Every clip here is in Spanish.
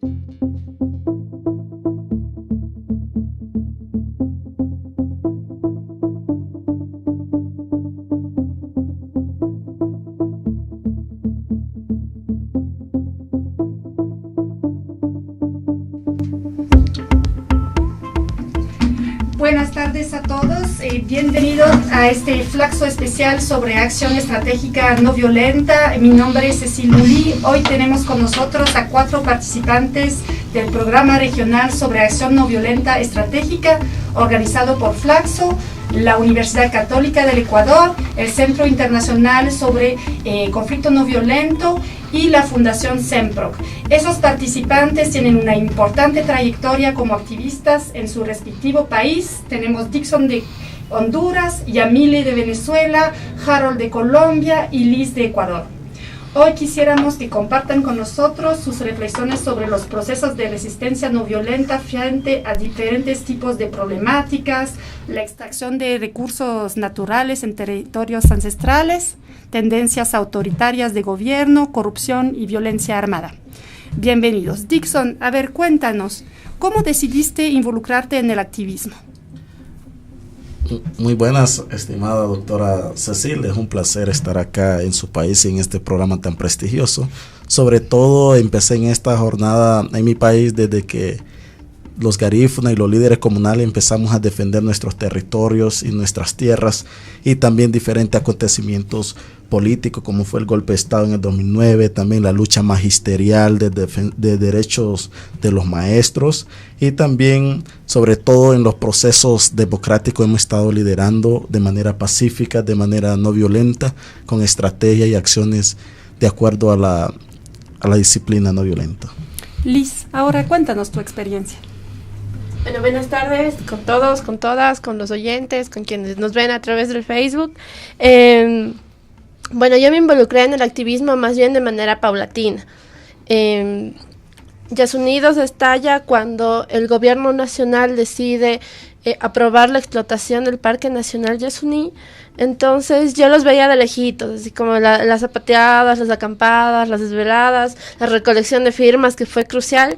Buenas tardes a todos, bienvenidos a este flaxo especial sobre acción estratégica no violenta. Mi nombre es Cecil Muli. Hoy tenemos con nosotros a 4 participantes del programa regional sobre acción no violenta estratégica organizado por Flaxo, la Universidad Católica del Ecuador, el Centro Internacional sobre Conflicto No Violento y la Fundación SEMPROC. Esos participantes tienen una importante trayectoria como activistas en su respectivo país. Tenemos Dixon de Honduras, Yamile de Venezuela, Harold de Colombia y Liz de Ecuador. Hoy quisiéramos que compartan con nosotros sus reflexiones sobre los procesos de resistencia no violenta frente a diferentes tipos de problemáticas, la extracción de recursos naturales en territorios ancestrales, tendencias autoritarias de gobierno, corrupción y violencia armada. Bienvenidos. Dixon, a ver, cuéntanos, ¿cómo decidiste involucrarte en el activismo? Muy buenas, estimada doctora Cecil, es un placer estar acá en su país y en este programa tan prestigioso. Sobre todo empecé en esta jornada en mi país desde que los garífunas y los líderes comunales empezamos a defender nuestros territorios y nuestras tierras, y también diferentes acontecimientos políticos como fue el golpe de Estado en el 2009, también la lucha magisterial de derechos de los maestros, y también sobre todo en los procesos democráticos hemos estado liderando de manera pacífica, de manera no violenta, con estrategia y acciones de acuerdo a la disciplina no violenta. Liz, ahora cuéntanos tu experiencia. Bueno, buenas tardes con todos, con todas, con los oyentes, con quienes nos ven a través del Facebook. Bueno, yo me involucré en el activismo más bien de manera paulatina. Yasunidos estalla cuando el gobierno nacional decide aprobar la explotación del Parque Nacional Yasuní. Entonces yo los veía de lejitos, así como las zapateadas, las acampadas, las desveladas, la recolección de firmas, que fue crucial.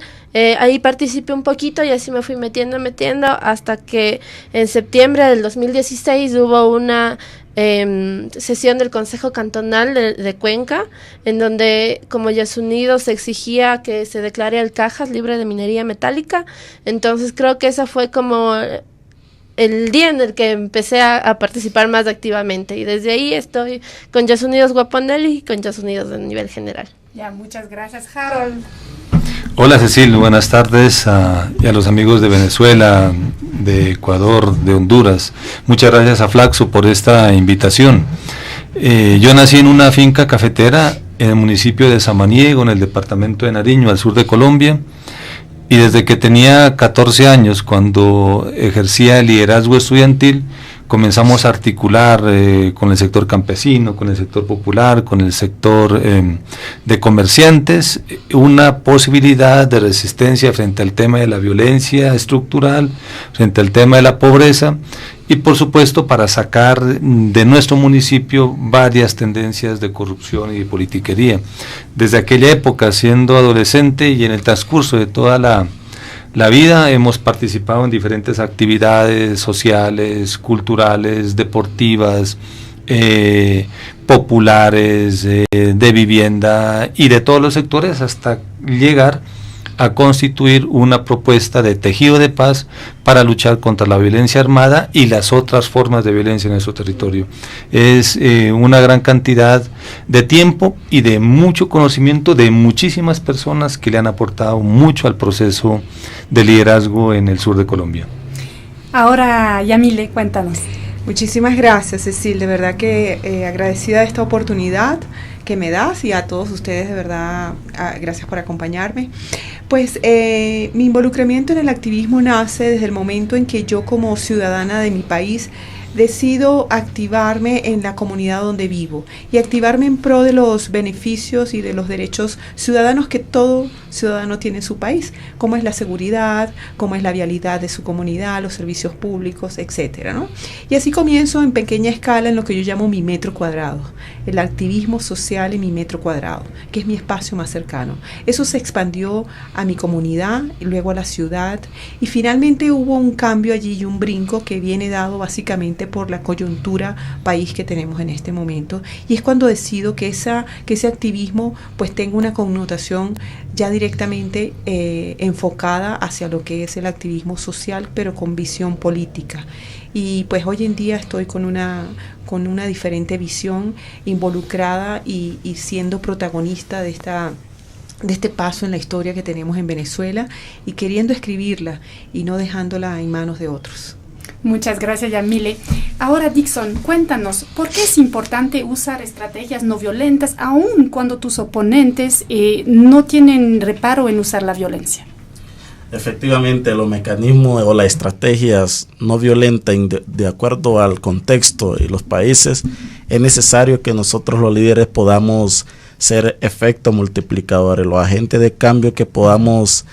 Ahí participé un poquito y así me fui metiendo hasta que en septiembre del 2016 hubo una sesión del Consejo Cantonal de Cuenca, en donde como Yasunidos se exigía que se declare el Cajas libre de minería metálica. Entonces creo que esa fue como el día en el que empecé a participar más activamente, y desde ahí estoy con Yasunidos Guaponel y con Yasunidos a nivel general. Ya, muchas gracias, Harold. Hola Cecil, buenas tardes y a los amigos de Venezuela, de Ecuador, de Honduras. Muchas gracias a Flaxo por esta invitación. Yo nací en una finca cafetera en el municipio de Samaniego, en el departamento de Nariño, al sur de Colombia. Y desde que tenía 14 años, cuando ejercía el liderazgo estudiantil, comenzamos a articular con el sector campesino, con el sector popular, con el sector de comerciantes, una posibilidad de resistencia frente al tema de la violencia estructural, frente al tema de la pobreza, y por supuesto para sacar de nuestro municipio varias tendencias de corrupción y de politiquería. Desde aquella época, siendo adolescente y en el transcurso de toda la vida, hemos participado en diferentes actividades sociales, culturales, deportivas, populares, de vivienda y de todos los sectores, hasta llegar a constituir una propuesta de tejido de paz para luchar contra la violencia armada y las otras formas de violencia en nuestro territorio. Es una gran cantidad de tiempo y de mucho conocimiento de muchísimas personas que le han aportado mucho al proceso de liderazgo en el sur de Colombia. Ahora, Yamile, cuéntanos. Muchísimas gracias, Cecil, de verdad que agradecida de esta oportunidad que me das, y a todos ustedes de verdad gracias por acompañarme. Pues mi involucramiento en el activismo nace desde el momento en que yo, como ciudadana de mi país, decido activarme en la comunidad donde vivo y activarme en pro de los beneficios y de los derechos ciudadanos que todo ciudadano tiene en su país, como es la seguridad, como es la vialidad de su comunidad, los servicios públicos, etcétera, ¿no? Y así comienzo en pequeña escala en lo que yo llamo mi metro cuadrado, el activismo social en mi metro cuadrado, que es mi espacio más cercano. Eso se expandió a mi comunidad, y luego a la ciudad, y finalmente hubo un cambio allí y un brinco que viene dado básicamente por la coyuntura país que tenemos en este momento, y es cuando decido que ese activismo pues tenga una connotación ya directamente enfocada hacia lo que es el activismo social, pero con visión política. Y pues hoy en día estoy con una diferente visión, involucrada y siendo protagonista de este paso en la historia que tenemos en Venezuela, y queriendo escribirla y no dejándola en manos de otros. Muchas gracias, Yamile. Ahora, Dixon, cuéntanos, ¿por qué es importante usar estrategias no violentas aun cuando tus oponentes no tienen reparo en usar la violencia? Efectivamente, los mecanismos o las estrategias no violentas, de acuerdo al contexto y los países, es necesario que nosotros los líderes podamos ser efectos multiplicadores, los agentes de cambio que podamos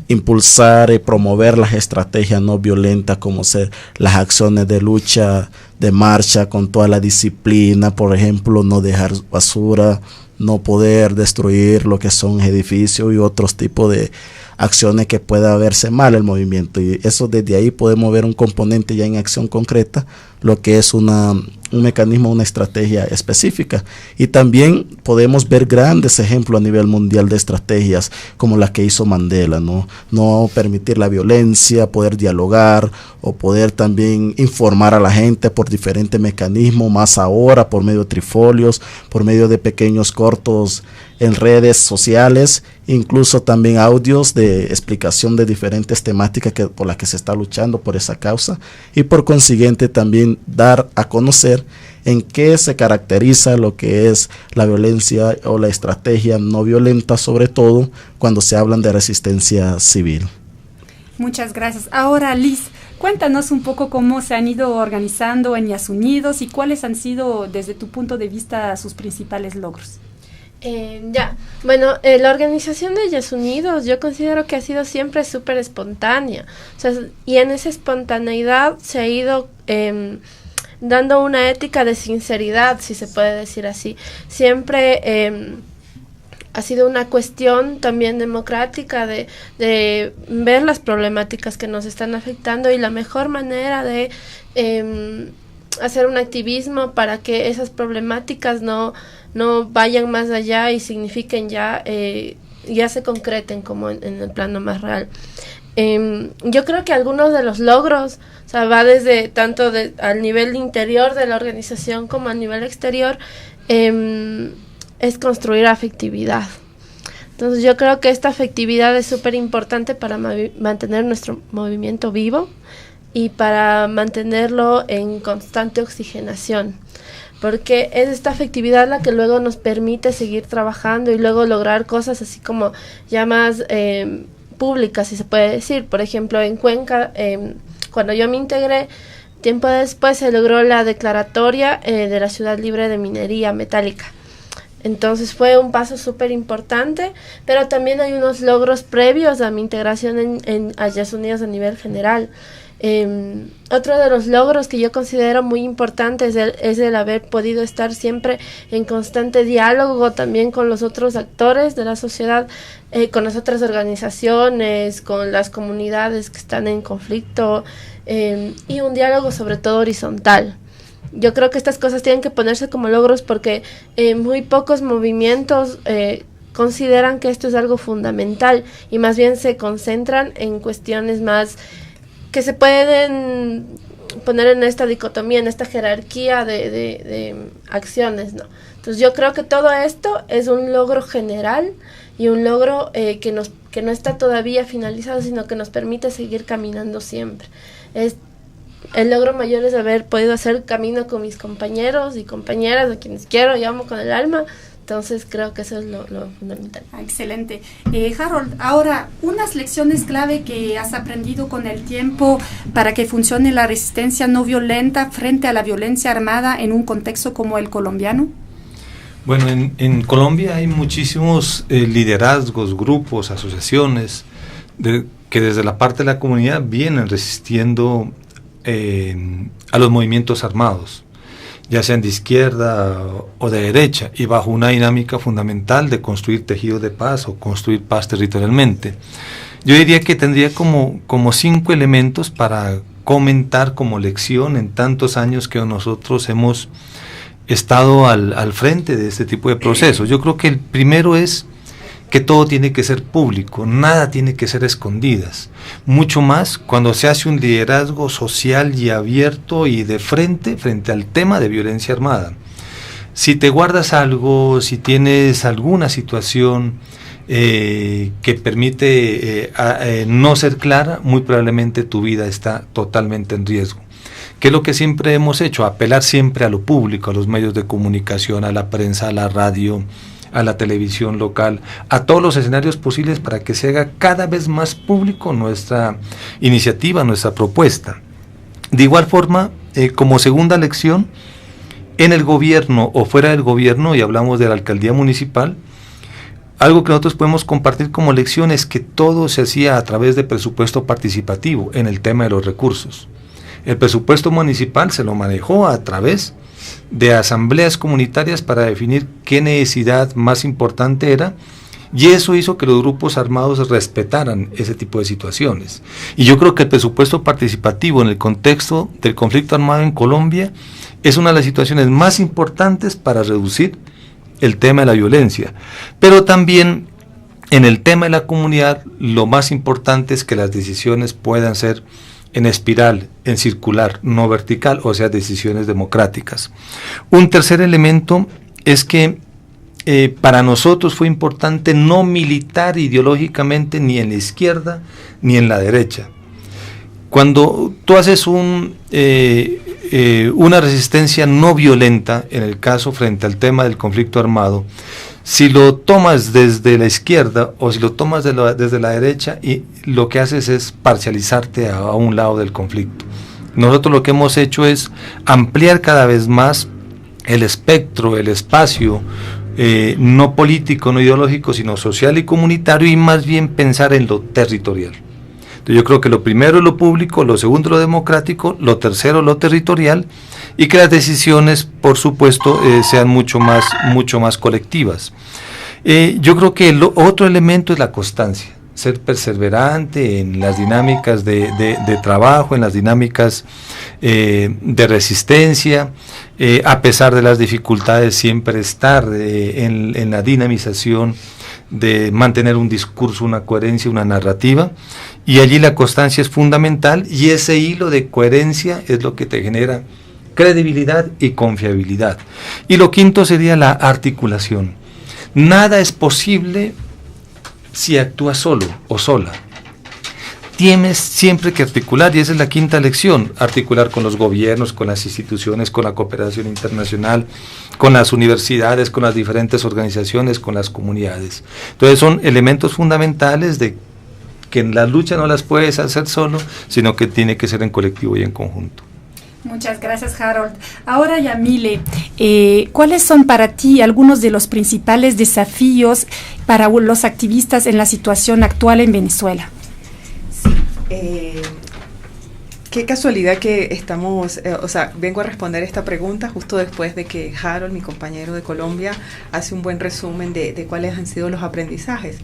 impulsar y promover las estrategias no violentas, como ser las acciones de lucha, de marcha con toda la disciplina, por ejemplo, no dejar basura, no poder destruir lo que son edificios y otros tipos de acciones que pueda verse mal el movimiento, y eso desde ahí podemos ver un componente ya en acción concreta, lo que es un mecanismo, una estrategia específica. Y también podemos ver grandes ejemplos a nivel mundial de estrategias como las que hizo Mandela, no permitir la violencia, poder dialogar o poder también informar a la gente por diferentes mecanismos, más ahora por medio de trifolios, por medio de pequeños cortos en redes sociales, incluso también audios de explicación de diferentes temáticas por las que se está luchando por esa causa, y por consiguiente también dar a conocer en qué se caracteriza lo que es la violencia o la estrategia no violenta, sobre todo cuando se hablan de resistencia civil. Muchas gracias. Ahora, Liz, cuéntanos un poco cómo se han ido organizando en Yasunidos y cuáles han sido, desde tu punto de vista, sus principales logros. La organización de Yasunidos yo considero que ha sido siempre súper espontánea, y en esa espontaneidad se ha ido dando una ética de sinceridad, si se puede decir así. Siempre ha sido una cuestión también democrática de ver las problemáticas que nos están afectando, y la mejor manera de hacer un activismo para que esas problemáticas no vayan más allá y signifiquen ya se concreten como en el plano más real. Yo creo que algunos de los logros, va desde tanto al nivel interior de la organización como al nivel exterior, es construir afectividad. Entonces yo creo que esta afectividad es súper importante para mantener nuestro movimiento vivo y para mantenerlo en constante oxigenación, porque es esta afectividad la que luego nos permite seguir trabajando y luego lograr cosas así como ya más públicas, si se puede decir. Por ejemplo, en Cuenca, cuando yo me integré, tiempo después se logró la declaratoria de la ciudad libre de minería metálica. Entonces fue un paso súper importante, pero también hay unos logros previos a mi integración en Yasunidos a nivel general. Otro de los logros que yo considero muy importantes es el haber podido estar siempre en constante diálogo también con los otros actores de la sociedad, con las otras organizaciones, con las comunidades que están en conflicto, y un diálogo sobre todo horizontal. Yo creo que estas cosas tienen que ponerse como logros porque muy pocos movimientos consideran que esto es algo fundamental, y más bien se concentran en cuestiones más que se pueden poner en esta dicotomía, en esta jerarquía de acciones, ¿no? Entonces yo creo que todo esto es un logro general y un logro que no está todavía finalizado, sino que nos permite seguir caminando siempre. El logro mayor es haber podido hacer camino con mis compañeros y compañeras, a quienes quiero y amo con el alma. Entonces creo que eso es lo fundamental. Excelente. Harold, ahora, unas lecciones clave que has aprendido con el tiempo para que funcione la resistencia no violenta frente a la violencia armada en un contexto como el colombiano. Bueno, en Colombia hay muchísimos liderazgos, grupos, asociaciones que desde la parte de la comunidad vienen resistiendo a los movimientos armados, ya sean de izquierda o de derecha, y bajo una dinámica fundamental de construir tejidos de paz o construir paz territorialmente. Yo diría que tendría como 5 elementos para comentar como lección en tantos años que nosotros hemos estado al frente de este tipo de procesos. Yo creo que el primero es que todo tiene que ser público, nada tiene que ser escondidas, mucho más cuando se hace un liderazgo social y abierto y de frente al tema de violencia armada. Si te guardas algo, si tienes alguna situación que permite no ser clara, muy probablemente tu vida está totalmente en riesgo. ¿Qué es lo que siempre hemos hecho? Apelar siempre a lo público, a los medios de comunicación, a la prensa, a la radio, a la televisión local, a todos los escenarios posibles para que se haga cada vez más público nuestra iniciativa, nuestra propuesta. De igual forma, como segunda lección, en el gobierno o fuera del gobierno, y hablamos de la alcaldía municipal, algo que nosotros podemos compartir como lección es que todo se hacía a través de presupuesto participativo en el tema de los recursos. El presupuesto municipal se lo manejó a través de asambleas comunitarias para definir qué necesidad más importante era, y eso hizo que los grupos armados respetaran ese tipo de situaciones. Y yo creo que el presupuesto participativo en el contexto del conflicto armado en Colombia es una de las situaciones más importantes para reducir el tema de la violencia. Pero también en el tema de la comunidad, lo más importante es que las decisiones puedan ser en espiral, en circular, no vertical, o sea, decisiones democráticas. Un tercer elemento es que para nosotros fue importante no militar ideológicamente ni en la izquierda ni en la derecha. Cuando tú haces una resistencia no violenta, en el caso frente al tema del conflicto armado, si lo tomas desde la izquierda o si lo tomas desde la derecha, y lo que haces es parcializarte a un lado del conflicto. Nosotros lo que hemos hecho es ampliar cada vez más el espectro, el espacio, no político, no ideológico, sino social y comunitario, y más bien pensar en lo territorial. Entonces yo creo que lo primero es lo público, lo segundo lo democrático, lo tercero lo territorial, y que las decisiones, por supuesto, sean mucho más colectivas. Yo creo que el otro elemento es la constancia, ser perseverante en las dinámicas de trabajo, en las dinámicas de resistencia, a pesar de las dificultades, siempre estar en la dinamización de mantener un discurso, una coherencia, una narrativa, y allí la constancia es fundamental, y ese hilo de coherencia es lo que te genera credibilidad y confiabilidad. Y lo quinto sería la articulación. Nada es posible si actúas solo o sola. Tienes siempre que articular, y esa es la quinta lección: articular con los gobiernos, con las instituciones, con la cooperación internacional, con las universidades, con las diferentes organizaciones, con las comunidades. Entonces son elementos fundamentales de que en la lucha no las puedes hacer solo, sino que tiene que ser en colectivo y en conjunto. Muchas gracias, Harold. Ahora, Yamile, ¿cuáles son para ti algunos de los principales desafíos para los activistas en la situación actual en Venezuela? Qué casualidad que estamos, vengo a responder esta pregunta justo después de que Harold, mi compañero de Colombia, hace un buen resumen de cuáles han sido los aprendizajes.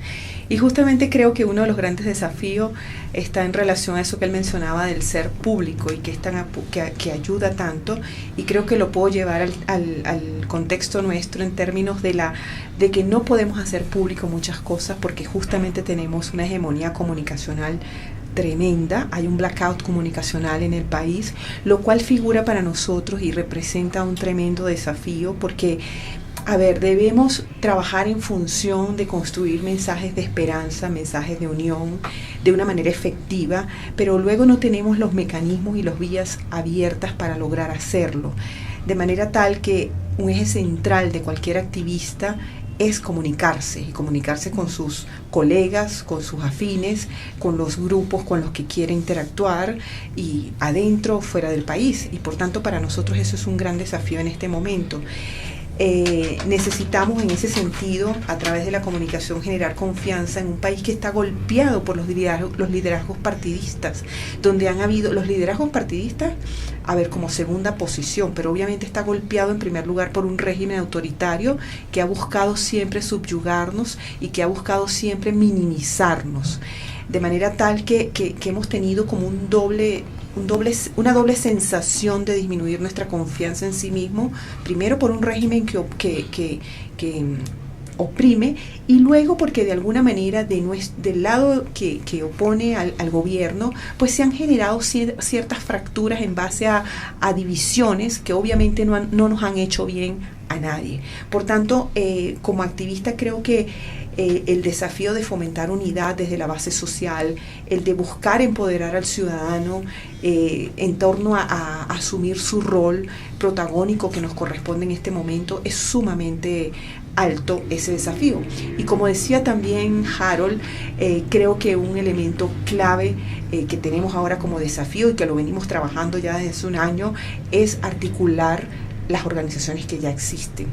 Y justamente creo que uno de los grandes desafíos está en relación a eso que él mencionaba del ser público, y que ayuda tanto, y creo que lo puedo llevar al contexto nuestro en términos de que no podemos hacer público muchas cosas porque justamente tenemos una hegemonía comunicacional tremenda, hay un blackout comunicacional en el país, lo cual figura para nosotros y representa un tremendo desafío porque, debemos trabajar en función de construir mensajes de esperanza, mensajes de unión, de una manera efectiva, pero luego no tenemos los mecanismos y las vías abiertas para lograr hacerlo, de manera tal que un eje central de cualquier activista es comunicarse, y comunicarse con sus colegas, con sus afines, con los grupos con los que quiere interactuar, y adentro o fuera del país, y por tanto para nosotros eso es un gran desafío en este momento. Necesitamos en ese sentido, a través de la comunicación, generar confianza en un país que está golpeado por los liderazgos partidistas, donde han habido los liderazgos partidistas, como segunda posición, pero obviamente está golpeado en primer lugar por un régimen autoritario que ha buscado siempre subyugarnos y que ha buscado siempre minimizarnos, de manera tal que hemos tenido como una doble sensación de disminuir nuestra confianza en sí mismo, primero por un régimen que oprime, y luego porque de alguna manera del lado que opone al gobierno, pues se han generado ciertas fracturas en base a divisiones que obviamente no nos han hecho bien a nadie. Por tanto, como activista creo que el desafío de fomentar unidad desde la base social, el de buscar empoderar al ciudadano en torno a asumir su rol protagónico que nos corresponde en este momento, es sumamente alto ese desafío. Y como decía también Harold, creo que un elemento clave que tenemos ahora como desafío y que lo venimos trabajando ya desde hace un año es articular las organizaciones que ya existen.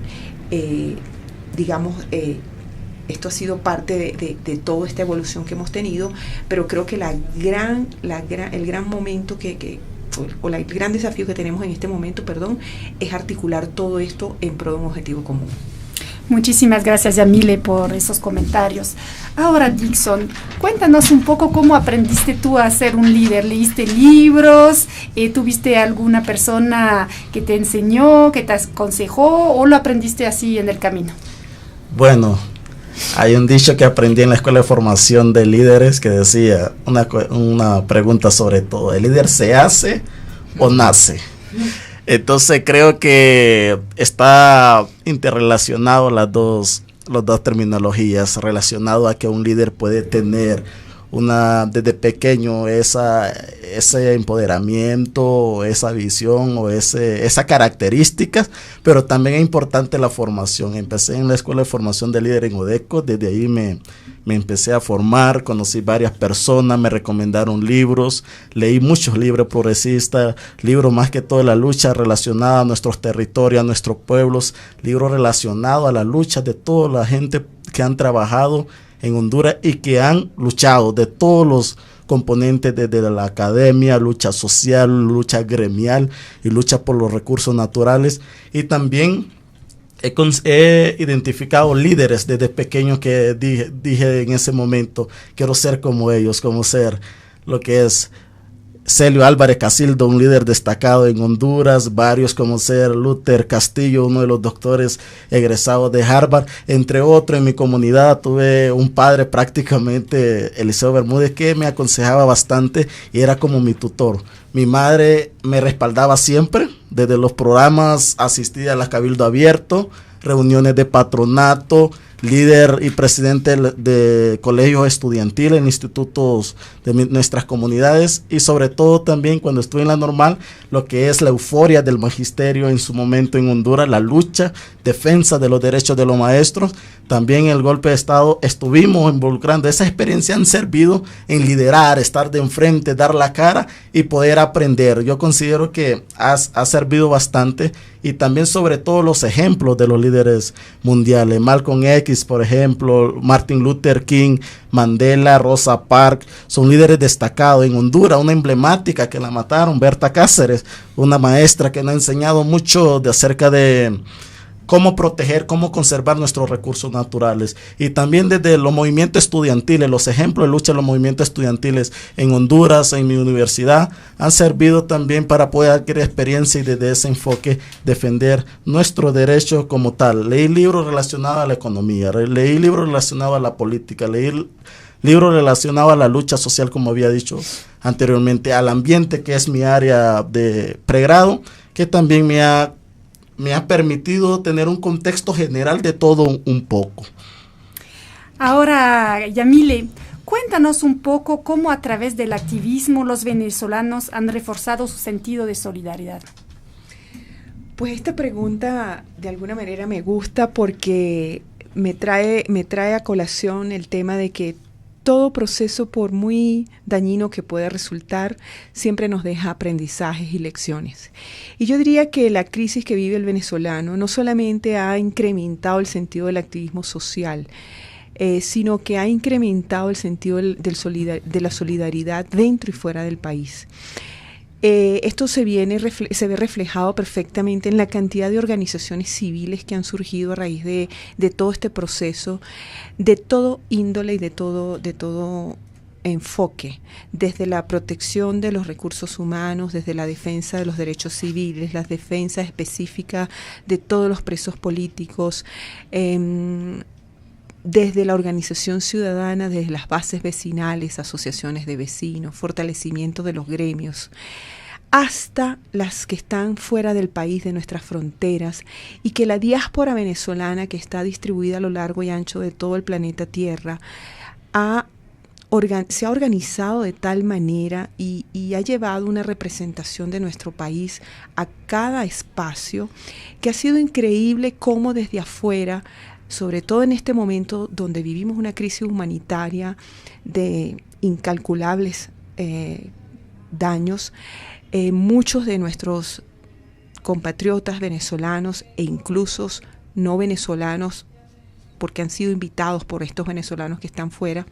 Esto ha sido parte de toda esta evolución que hemos tenido, pero creo que el gran momento el gran desafío que tenemos en este momento, es articular todo esto en pro de un objetivo común. Muchísimas gracias, Yamile, por esos comentarios. Ahora, Dixon, cuéntanos un poco cómo aprendiste tú a ser un líder. ¿Leíste libros? ¿Tuviste alguna persona que te enseñó, que te aconsejó, o lo aprendiste así en el camino? Bueno, hay un dicho que aprendí en la Escuela de Formación de Líderes que decía una pregunta sobre todo: ¿el líder se hace o nace? Entonces creo que está interrelacionado las dos terminologías, relacionado a que un líder puede tener desde pequeño ese empoderamiento, esa visión o esa características, pero también es importante la formación. Empecé en la Escuela de Formación de Líder en Odeco, desde ahí me empecé a formar, conocí varias personas, me recomendaron libros, leí muchos libros progresistas, libros más que todo de la lucha relacionada a nuestros territorios, a nuestros pueblos, libros relacionados a la lucha de toda la gente que han trabajado en Honduras y que han luchado de todos los componentes, desde la academia, lucha social, lucha gremial y lucha por los recursos naturales. Y también he identificado líderes desde pequeño que dije en ese momento: quiero ser como ellos, como ser lo que es Celio Álvarez Casildo, un líder destacado en Honduras, varios como ser Luther Castillo, uno de los doctores egresados de Harvard, entre otros. En mi comunidad tuve un padre, prácticamente Eliseo Bermúdez, que me aconsejaba bastante y era como mi tutor. Mi madre me respaldaba siempre, desde los programas, asistía a la Cabildo Abierto, reuniones de patronato, líder y presidente de colegios estudiantiles en institutos de nuestras comunidades, y sobre todo también cuando estuve en la normal, lo que es la euforia del magisterio en su momento en Honduras, la lucha, defensa de los derechos de los maestros, también el golpe de Estado, estuvimos involucrando. Esa experiencia han servido en liderar, estar de enfrente, dar la cara y poder aprender. Yo considero que ha servido bastante, y también sobre todo los ejemplos de los líderes mundiales, Malcolm X, por ejemplo, Martin Luther King, Mandela, Rosa Parks, son líderes destacados. En Honduras, una emblemática que la mataron, Berta Cáceres, una maestra que nos ha enseñado mucho acerca de cómo proteger, cómo conservar nuestros recursos naturales. Y también desde los movimientos estudiantiles, los ejemplos de lucha de los movimientos estudiantiles en Honduras, en mi universidad, han servido también para poder adquirir experiencia y desde ese enfoque defender nuestros derechos como tal. Leí libros relacionados a la economía, leí libros relacionados a la política, leí libros relacionados a la lucha social, como había dicho anteriormente, al ambiente, que es mi área de pregrado, que también me ha permitido tener un contexto general de todo un poco. Ahora, Yamile, cuéntanos un poco cómo a través del activismo los venezolanos han reforzado su sentido de solidaridad. Pues esta pregunta de alguna manera me gusta porque me trae a colación el tema de que todo proceso, por muy dañino que pueda resultar, siempre nos deja aprendizajes y lecciones. Y yo diría que la crisis que vive el venezolano no solamente ha incrementado el sentido del activismo social, sino que ha incrementado el sentido de la solidaridad dentro y fuera del país. Esto se ve reflejado perfectamente en la cantidad de organizaciones civiles que han surgido a raíz de todo este proceso, de todo índole y de todo enfoque, desde la protección de los recursos humanos, desde la defensa de los derechos civiles, la defensa específica de todos los presos políticos, desde la organización ciudadana, desde las bases vecinales, asociaciones de vecinos, fortalecimiento de los gremios, hasta las que están fuera del país, de nuestras fronteras, y que la diáspora venezolana, que está distribuida a lo largo y ancho de todo el planeta Tierra, se ha organizado de tal manera y ha llevado una representación de nuestro país a cada espacio, que ha sido increíble cómo desde afuera, sobre todo en este momento donde vivimos una crisis humanitaria de incalculables daños, muchos de nuestros compatriotas venezolanos e incluso no venezolanos, porque han sido invitados por estos venezolanos que están fuera,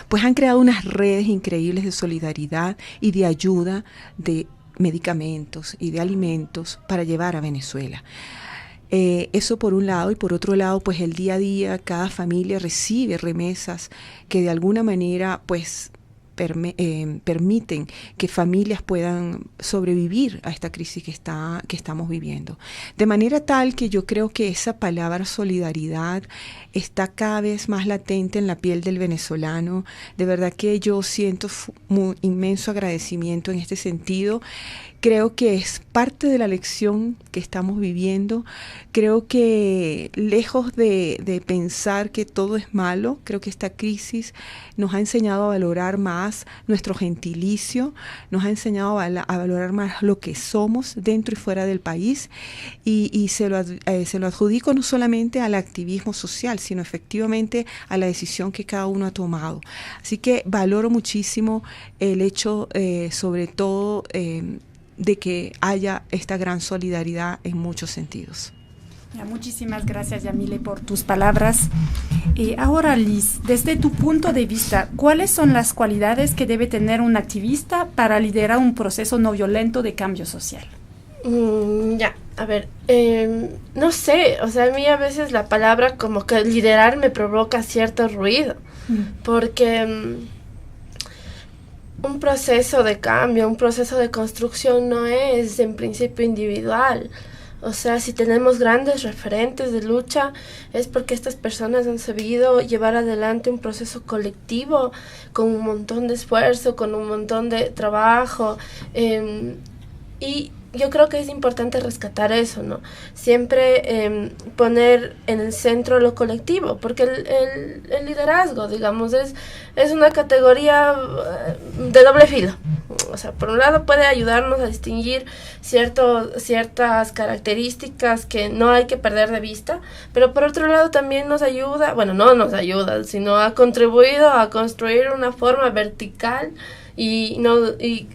pues han creado unas redes increíbles de solidaridad y de ayuda de medicamentos y de alimentos para llevar a Venezuela. Eso por un lado, y por otro lado, pues el día a día cada familia recibe remesas que de alguna manera pues permiten que familias puedan sobrevivir a esta crisis que estamos viviendo. De manera tal que yo creo que esa palabra solidaridad está cada vez más latente en la piel del venezolano. De verdad que yo siento inmenso agradecimiento en este sentido. Creo que es parte de la lección que estamos viviendo. Creo que lejos de pensar que todo es malo, creo que esta crisis nos ha enseñado a valorar más nuestro gentilicio, nos ha enseñado a valorar más lo que somos dentro y fuera del país, y se lo adjudico no solamente al activismo social, sino efectivamente a la decisión que cada uno ha tomado. Así que valoro muchísimo el hecho, sobre todo, de que haya esta gran solidaridad en muchos sentidos. Muchísimas gracias, Yamile, por tus palabras. Ahora, Liz, desde tu punto de vista, ¿cuáles son las cualidades que debe tener un activista para liderar un proceso no violento de cambio social? No sé, o sea, a mí a veces la palabra como que liderar me provoca cierto ruido, porque un proceso de cambio, un proceso de construcción no es en principio individual. O sea, si tenemos grandes referentes de lucha, es porque estas personas han sabido llevar adelante un proceso colectivo con un montón de esfuerzo, con un montón de trabajo. Y yo creo que es importante rescatar eso, ¿no? Siempre poner en el centro lo colectivo, porque el liderazgo, digamos, es una categoría de doble filo. O sea, por un lado puede ayudarnos a distinguir ciertas características que no hay que perder de vista, pero por otro lado también nos ayuda, bueno, no nos ayuda, sino ha contribuido a construir una forma vertical y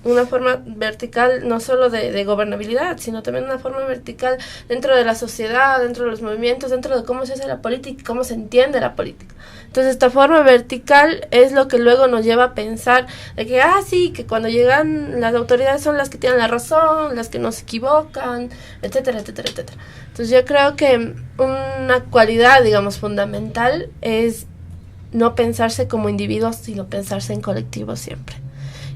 una forma vertical no solo de gobernabilidad, sino también una forma vertical dentro de la sociedad, dentro de los movimientos, dentro de cómo se hace la política y cómo se entiende la política. Entonces esta forma vertical es lo que luego nos lleva a pensar de que, sí, que cuando llegan las autoridades son las que tienen la razón, las que no se equivocan, etcétera, etcétera, etcétera. Entonces yo creo que una cualidad, digamos, fundamental es no pensarse como individuos, sino pensarse en colectivo siempre.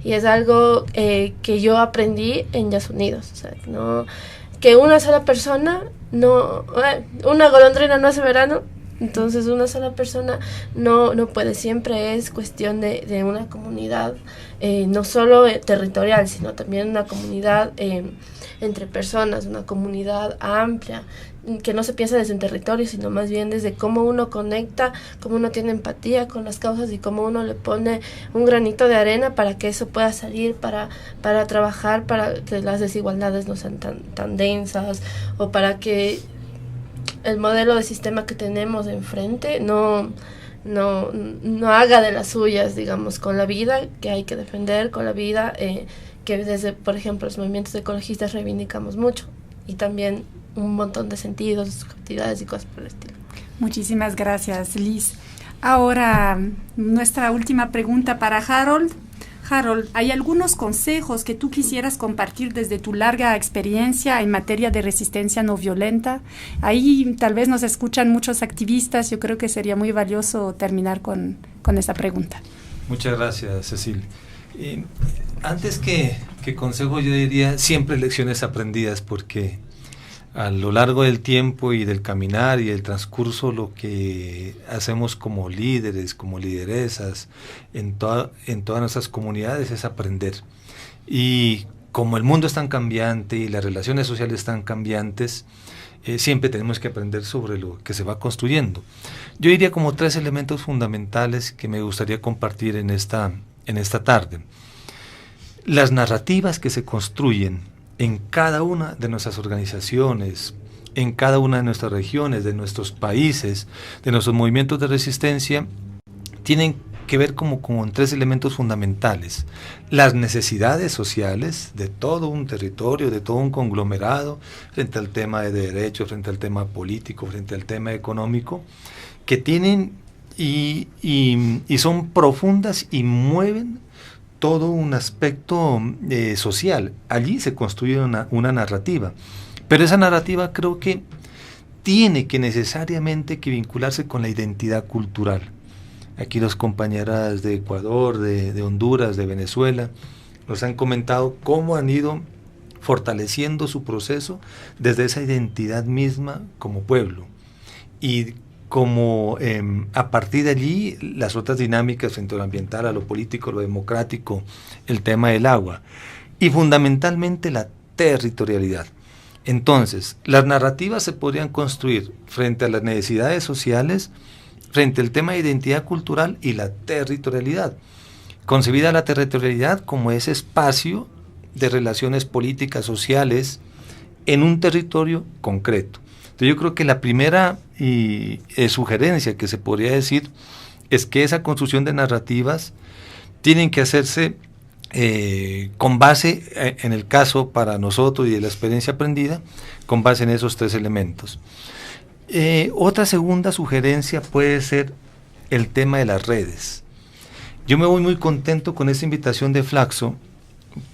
Y es algo que yo aprendí en Yas Unidos, o sea, que una sola persona, una golondrina no hace verano. Entonces una sola persona no puede, siempre es cuestión de una comunidad, no solo territorial, sino también una comunidad entre personas, una comunidad amplia, que no se piensa desde un territorio, sino más bien desde cómo uno conecta, cómo uno tiene empatía con las causas y cómo uno le pone un granito de arena para que eso pueda salir, para trabajar, para que las desigualdades no sean tan densas, o para que el modelo de sistema que tenemos enfrente no no haga de las suyas, digamos, con la vida que hay que defender, con la vida que desde, por ejemplo, los movimientos ecologistas reivindicamos mucho, y también un montón de sentidos, subjetividades y cosas por el estilo. Muchísimas gracias, Liz. Ahora, nuestra última pregunta para Harold. Harold, ¿hay algunos consejos que tú quisieras compartir desde tu larga experiencia en materia de resistencia no violenta? Ahí tal vez nos escuchan muchos activistas, yo creo que sería muy valioso terminar con esa pregunta. Muchas gracias, Cecil. Antes que consejo, yo diría siempre lecciones aprendidas, porque a lo largo del tiempo y del caminar y del transcurso, lo que hacemos como líderes, como lideresas en todas nuestras comunidades es aprender. Y como el mundo es tan cambiante y las relaciones sociales tan cambiantes, siempre tenemos que aprender sobre lo que se va construyendo. Yo diría como 3 elementos fundamentales que me gustaría compartir en esta tarde. Las narrativas que se construyen en cada una de nuestras organizaciones, en cada una de nuestras regiones, de nuestros países, de nuestros movimientos de resistencia, tienen que ver como con 3 elementos fundamentales: las necesidades sociales de todo un territorio, de todo un conglomerado, frente al tema de derechos, frente al tema político, frente al tema económico, que tienen y son profundas y mueven todo un aspecto social. Allí se construye una narrativa, pero esa narrativa creo que tiene que necesariamente que vincularse con la identidad cultural. Aquí las compañeras de Ecuador, de Honduras, de Venezuela, nos han comentado cómo han ido fortaleciendo su proceso desde esa identidad misma como pueblo, y como a partir de allí las otras dinámicas frente a lo ambiental, a lo político, lo democrático, el tema del agua y fundamentalmente la territorialidad. Entonces, las narrativas se podrían construir frente a las necesidades sociales, frente al tema de identidad cultural y la territorialidad. Concebida la territorialidad como ese espacio de relaciones políticas, sociales, en un territorio concreto. Entonces yo creo que la primera sugerencia que se podría decir es que esa construcción de narrativas tienen que hacerse con base, en el caso para nosotros y de la experiencia aprendida, con base en esos 3 elementos. Otra segunda sugerencia puede ser el tema de las redes. Yo me voy muy contento con esta invitación de Flaxo,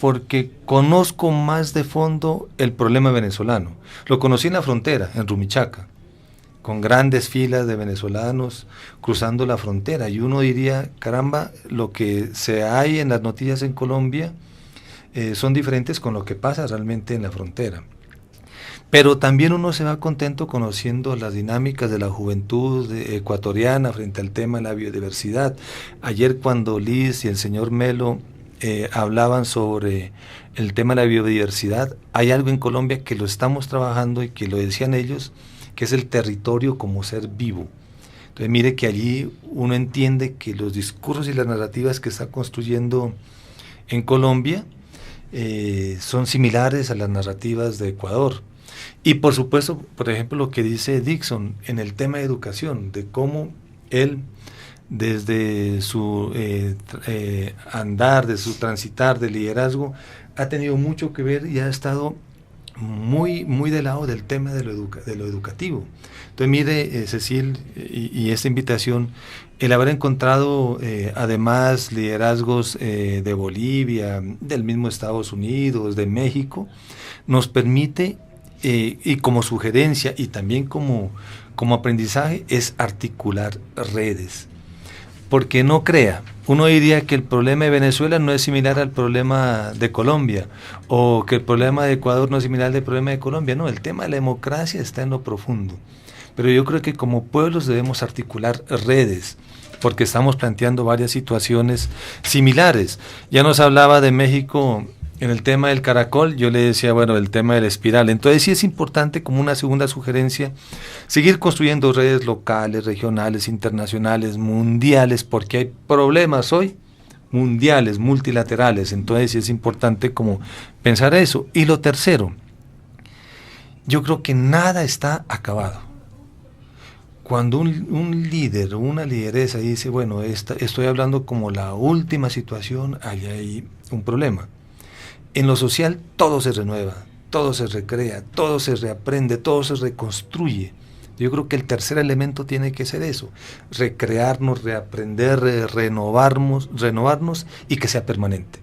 porque conozco más de fondo el problema venezolano. Lo conocí en la frontera, en Rumichaca, con grandes filas de venezolanos cruzando la frontera, y uno diría, caramba, lo que se hay en las noticias en Colombia son diferentes con lo que pasa realmente en la frontera. Pero también uno se va contento conociendo las dinámicas de la juventud ecuatoriana frente al tema de la biodiversidad. Ayer, cuando Liz y el señor Melo hablaban sobre el tema de la biodiversidad, hay algo en Colombia que lo estamos trabajando y que lo decían ellos, que es el territorio como ser vivo. Entonces mire que allí uno entiende que los discursos y las narrativas que está construyendo en Colombia son similares a las narrativas de Ecuador. Y por supuesto, por ejemplo, lo que dice Dixon en el tema de educación, de cómo él, desde su andar, de su transitar de liderazgo, ha tenido mucho que ver y ha estado muy del lado del tema de lo educativo. Entonces mire, Cecil, y esta invitación, el haber encontrado además liderazgos de Bolivia, del mismo Estados Unidos, de México, nos permite, y como sugerencia y también como aprendizaje, es articular redes. Porque no crea, uno diría que el problema de Venezuela no es similar al problema de Colombia, o que el problema de Ecuador no es similar al problema de Colombia. No, el tema de la democracia está en lo profundo. Pero yo creo que como pueblos debemos articular redes, porque estamos planteando varias situaciones similares. Ya nos hablaba de México en el tema del caracol, yo le decía, bueno, el tema de la espiral. Entonces sí es importante, como una segunda sugerencia, seguir construyendo redes locales, regionales, internacionales, mundiales, porque hay problemas hoy mundiales, multilaterales. Entonces sí es importante como pensar eso. Y lo tercero, yo creo que nada está acabado. cuando un líder o una lideresa dice, bueno, estoy hablando como la última situación, allá hay un problema. En lo social todo se renueva, todo se recrea, todo se reaprende, todo se reconstruye. Yo creo que el tercer elemento tiene que ser eso, recrearnos, reaprender, renovarnos y que sea permanente.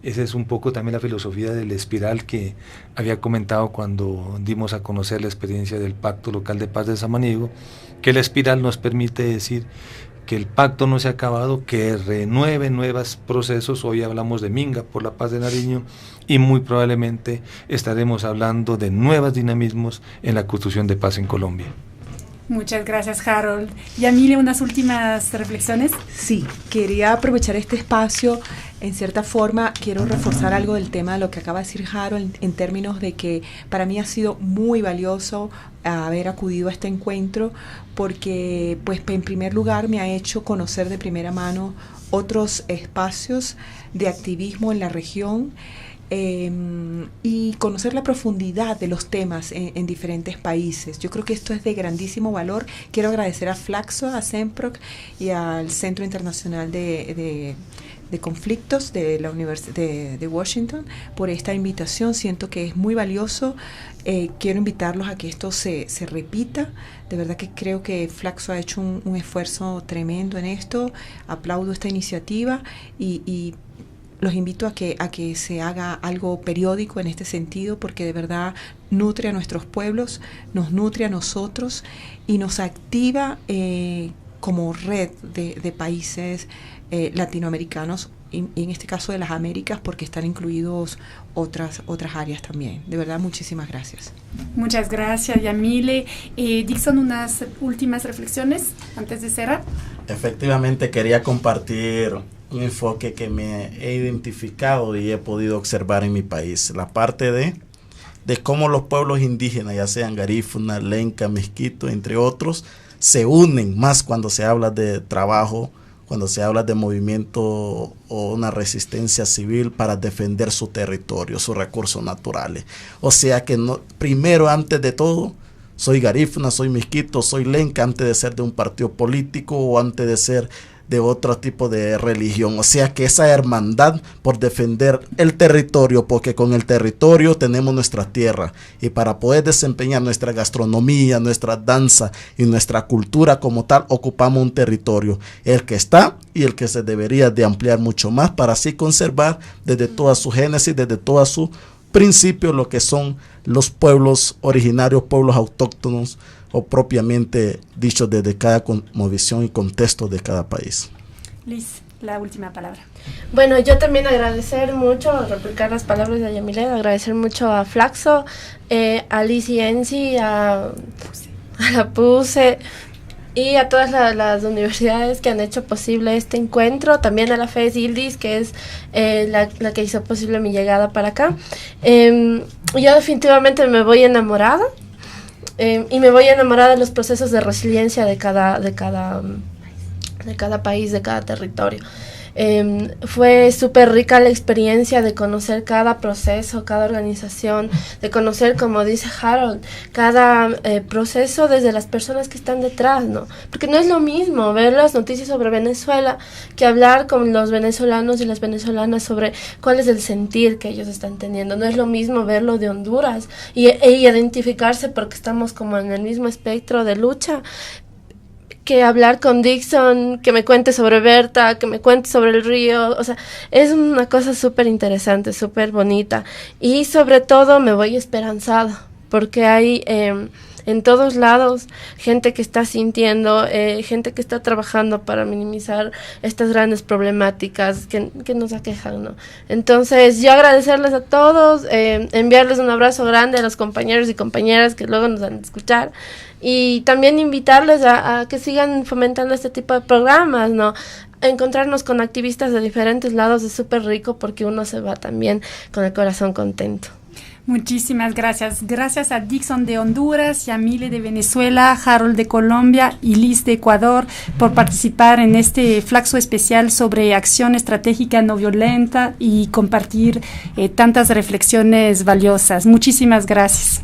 Esa es un poco también la filosofía del espiral que había comentado cuando dimos a conocer la experiencia del Pacto Local de Paz de Samaniego, que la espiral nos permite decir que el pacto no se ha acabado, que renueve nuevos procesos. Hoy hablamos de Minga por la Paz de Nariño y muy probablemente estaremos hablando de nuevos dinamismos en la construcción de paz en Colombia. Muchas gracias, Harold. Yamile, unas últimas reflexiones. Sí, quería aprovechar este espacio. En cierta forma, quiero reforzar algo del tema de lo que acaba de decir Harold, en términos de que para mí ha sido muy valioso haber acudido a este encuentro, porque, pues, en primer lugar, me ha hecho conocer de primera mano otros espacios de activismo en la región, y conocer la profundidad de los temas en diferentes países. Yo creo que esto es de grandísimo valor. Quiero agradecer a Flaxo, a CENPROC y al Centro Internacional de Conflictos de la Universidad de Washington por esta invitación. Siento que es muy valioso. Quiero invitarlos a que esto se repita. De verdad que creo que Flaxo ha hecho un esfuerzo tremendo en esto. Aplaudo esta iniciativa y los invito a que se haga algo periódico en este sentido, porque de verdad nutre a nuestros pueblos, nos nutre a nosotros y nos activa como red de países latinoamericanos, y en este caso de las Américas, porque están incluidos otras áreas también. De verdad, muchísimas gracias. Muchas gracias, Yamile. Dixon, unas últimas reflexiones antes de cerrar. Efectivamente, quería compartir un enfoque que me he identificado y he podido observar en mi país, la parte de cómo los pueblos indígenas, ya sean garífuna, lenca, mezquito, entre otros, se unen más cuando se habla de trabajo, cuando se habla de movimiento o una resistencia civil para defender su territorio, sus recursos naturales. O sea que primero, antes de todo, soy garífuna, soy mezquito, soy lenca, antes de ser de un partido político o antes de ser de otro tipo de religión. O sea que esa hermandad por defender el territorio, porque con el territorio tenemos nuestra tierra, y para poder desempeñar nuestra gastronomía, nuestra danza y nuestra cultura como tal, ocupamos un territorio, el que está y el que se debería de ampliar mucho más, para así conservar desde toda su génesis, desde toda su principio, lo que son los pueblos originarios, pueblos autóctonos, o propiamente dicho desde cada cosmovisión y contexto de cada país. Liz, la última palabra. Bueno, yo también agradecer mucho, replicar las palabras de Yamile, agradecer mucho a Flaxo, a Liz y Enzi, a la PUSE y a todas las universidades que han hecho posible este encuentro, también a la FES Ildis, que es la que hizo posible mi llegada para acá. Yo definitivamente me voy enamorada. Y me voy a enamorar de los procesos de resiliencia de cada país, de cada territorio. Fue súper rica la experiencia de conocer cada proceso, cada organización, de conocer, como dice Harold, cada proceso desde las personas que están detrás, ¿no? Porque no es lo mismo ver las noticias sobre Venezuela que hablar con los venezolanos y las venezolanas sobre cuál es el sentir que ellos están teniendo. No es lo mismo verlo de Honduras e identificarse porque estamos como en el mismo espectro de lucha, que hablar con Dixon, que me cuente sobre Berta, que me cuente sobre el río. O sea, es una cosa súper interesante, súper bonita. Y sobre todo me voy esperanzada, porque hay en todos lados gente que está sintiendo, gente que está trabajando para minimizar estas grandes problemáticas que nos aquejan, ¿no? Entonces, yo agradecerles a todos, enviarles un abrazo grande a los compañeros y compañeras que luego nos van a escuchar, y también invitarles a que sigan fomentando este tipo de programas, ¿no? Encontrarnos con activistas de diferentes lados es súper rico, porque uno se va también con el corazón contento. Muchísimas gracias. Gracias a Dixon de Honduras, Yamile de Venezuela, Harold de Colombia y Liz de Ecuador por participar en este Flaxo especial sobre acción estratégica no violenta y compartir tantas reflexiones valiosas. Muchísimas gracias.